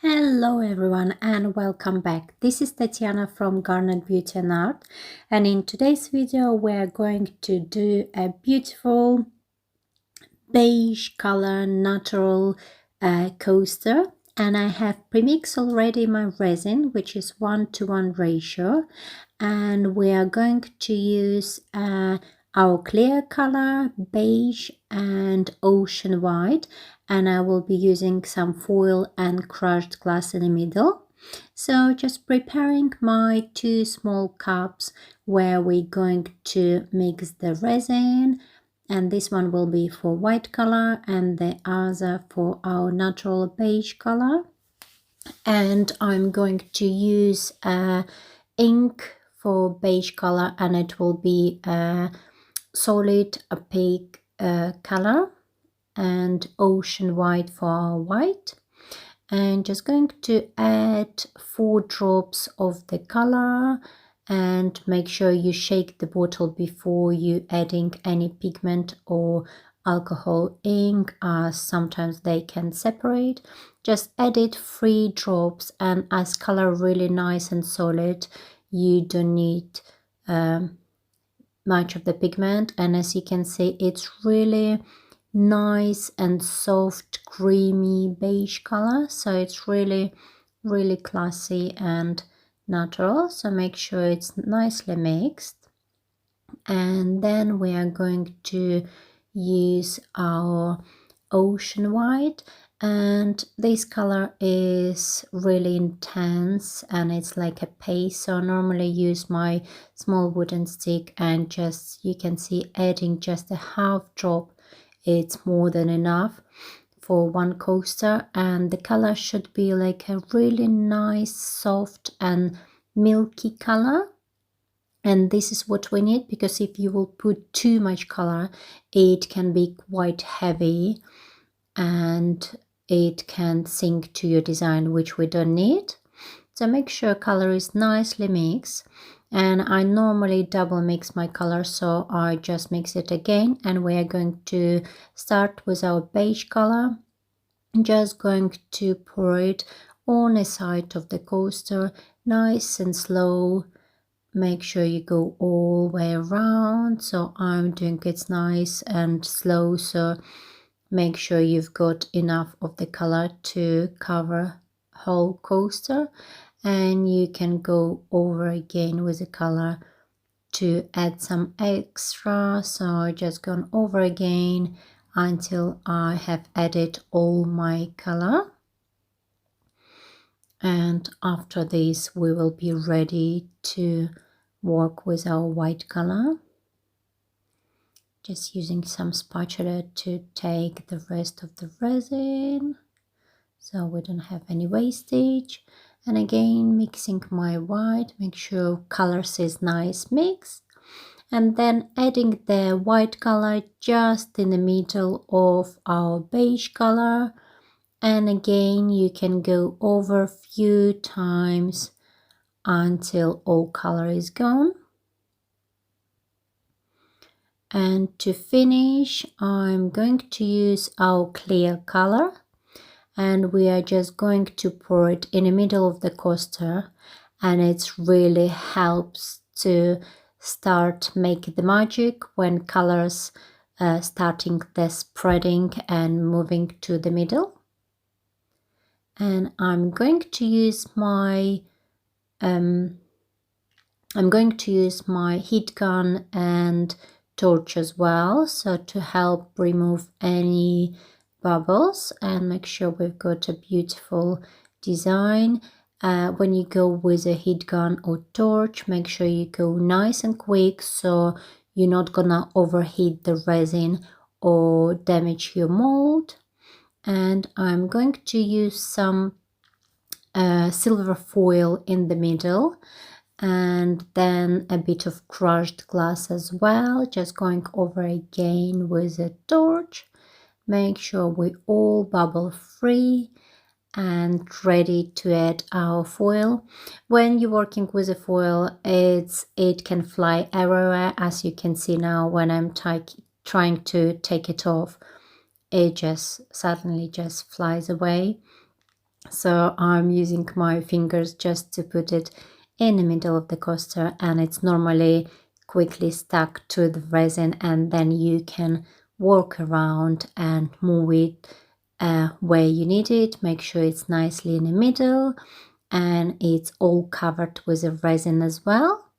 Hello everyone and welcome back. This is Tatjana from Garnet Beauty and Art, and in today's video we're going to do a beautiful beige color natural coaster, and I have premixed already my resin, which is 1:1 ratio, and we are going to use our clear color beige and ocean white, and I will be using some foil and crushed glass in the middle. So just preparing my 2 small cups where we're going to mix the resin, and this one will be for white color and the other for our natural beige color. And I'm going to use ink for beige color, and it will be a solid opaque color, and ocean white for our white. And just going to add 4 drops of the color, and make sure you shake the bottle before you adding any pigment or alcohol ink, as sometimes they can separate. Just add it 3 drops, and as color really nice and solid, you don't need much of the pigment. And as you can see, it's really nice and soft creamy beige color, so it's really classy and natural. So make sure it's nicely mixed, and then we are going to use our ocean white, and this color is really intense and it's like a paste. So I normally use my small wooden stick and just, you can see, adding just a half drop, it's more than enough for one coaster. And the color should be like a really nice soft and milky color, and this is what we need, because if you will put too much color, it can be quite heavy and it can sink to your design, which we don't need. So make sure color is nicely mixed, and I normally double mix my color, so I just mix it again. And we are going to start with our beige color. Just going to pour it on the side of the coaster, nice and slow. Make sure you go all the way around. So I'm doing it nice and slow, so make sure you've got enough of the color to cover whole coaster, and you can go over again with the color to add some extra. So just gone over again until I have added all my color, and after this we will be ready to work with our white color. Just using some spatula to take the rest of the resin so we don't have any wastage. And again, mixing my white, make sure colors is nice mixed, and then adding the white color just in the middle of our beige color. And again, you can go over a few times until all color is gone. And to finish, I'm going to use our clear color, and we are just going to pour it in the middle of the coaster, and it really helps to start making the magic when colors starting the spreading and moving to the middle. And I'm going to use my heat gun and torch as well, so to help remove any bubbles and make sure we've got a beautiful design. When you go with a heat gun or torch, make sure you go nice and quick, so you're not gonna overheat the resin or damage your mold. And I'm going to use some silver foil in the middle, and then a bit of crushed glass as well, just going over again with a torch. Make sure we all bubble free and ready to add our foil. When you're working with a foil, it can fly everywhere, as you can see now when I'm trying to take it off, it just suddenly just flies away. So I'm using my fingers just to put it in the middle of the coaster, and it's normally quickly stuck to the resin, and then you can work around and move it where you need it. Make sure it's nicely in the middle and it's all covered with the resin as well.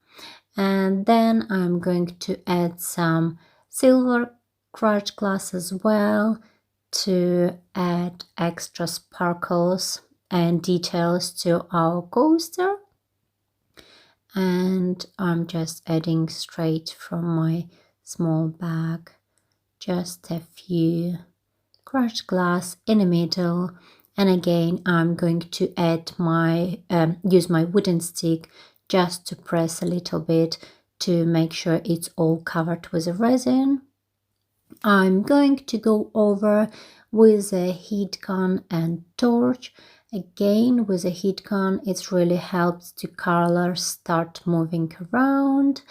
And then I'm going to add some silver crushed glass as well to add extra sparkles and details to our coaster. And I'm just adding straight from my small bag just a few crushed glass in the middle. And again, I'm going to add my use my wooden stick just to press a little bit to make sure it's all covered with a resin. I'm going to go over with a heat gun and torch. Again, with a heat gun, it really helps the colors start moving around,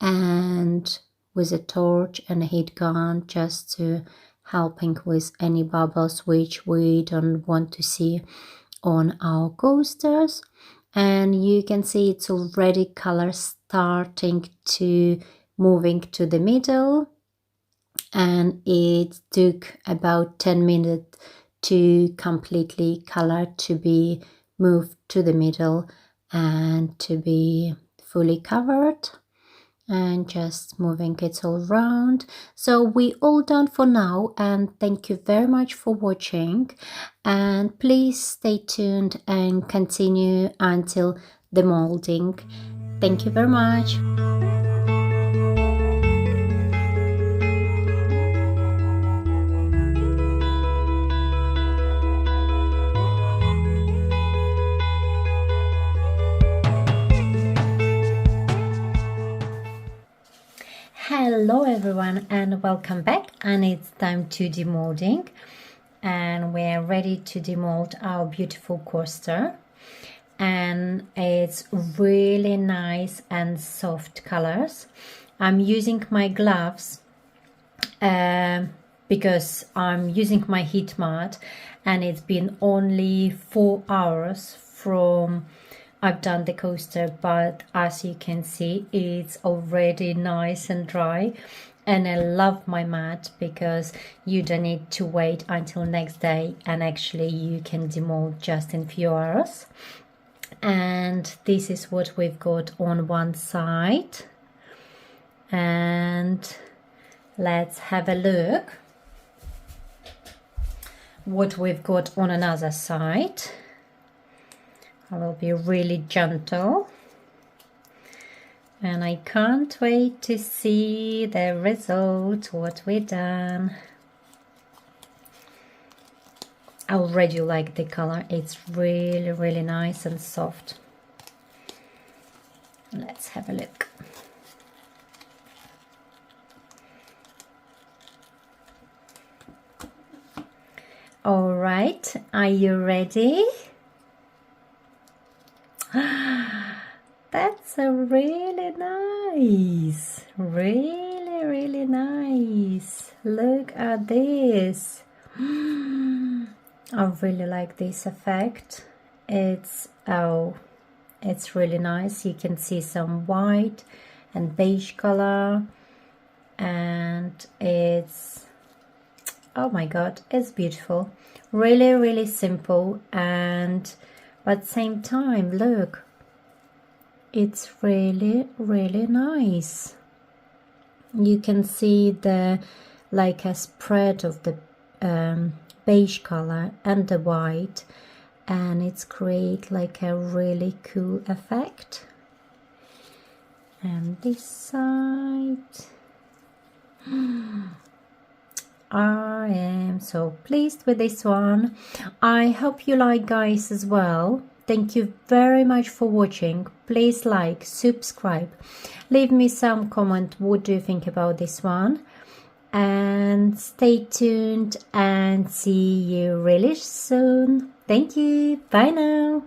and with a torch and a heat gun just to helping with any bubbles which we don't want to see on our coasters. And you can see it's already color starting to moving to the middle, and it took about 10 minutes to completely color to be moved to the middle and to be fully covered, and just moving it all around. So we all done for now, and thank you very much for watching, and please stay tuned and continue until the molding. Thank you very much. Hello everyone and welcome back, and it's time to demolding, and we're ready to demold our beautiful coaster, and it's really nice and soft colors. I'm using my gloves because I'm using my heat mat, and it's been only 4 hours from I've done the coaster, but as you can see it's already nice and dry, and I love my mat because you don't need to wait until next day, and actually you can demold just in few hours. And this is what we've got on one side, and let's have a look what we've got on another side. I will be really gentle, and I can't wait to see the result, what we've done. I already like the color, it's really nice and soft. Let's have a look. All right, are you ready? That's a really nice, really nice. Look at this. I really like this effect. It's really nice. You can see some white and beige color, and it's, oh my god, it's beautiful. Really simple, and but same time, look, it's really nice. You can see the like a spread of the beige color and the white, and it's create like a really cool effect. And this side, I am so pleased with this one. I hope you like, guys, as well. Thank you very much for watching. Please like, subscribe, leave me some comment what do you think about this one, and stay tuned and see you really soon. Thank you. Bye now.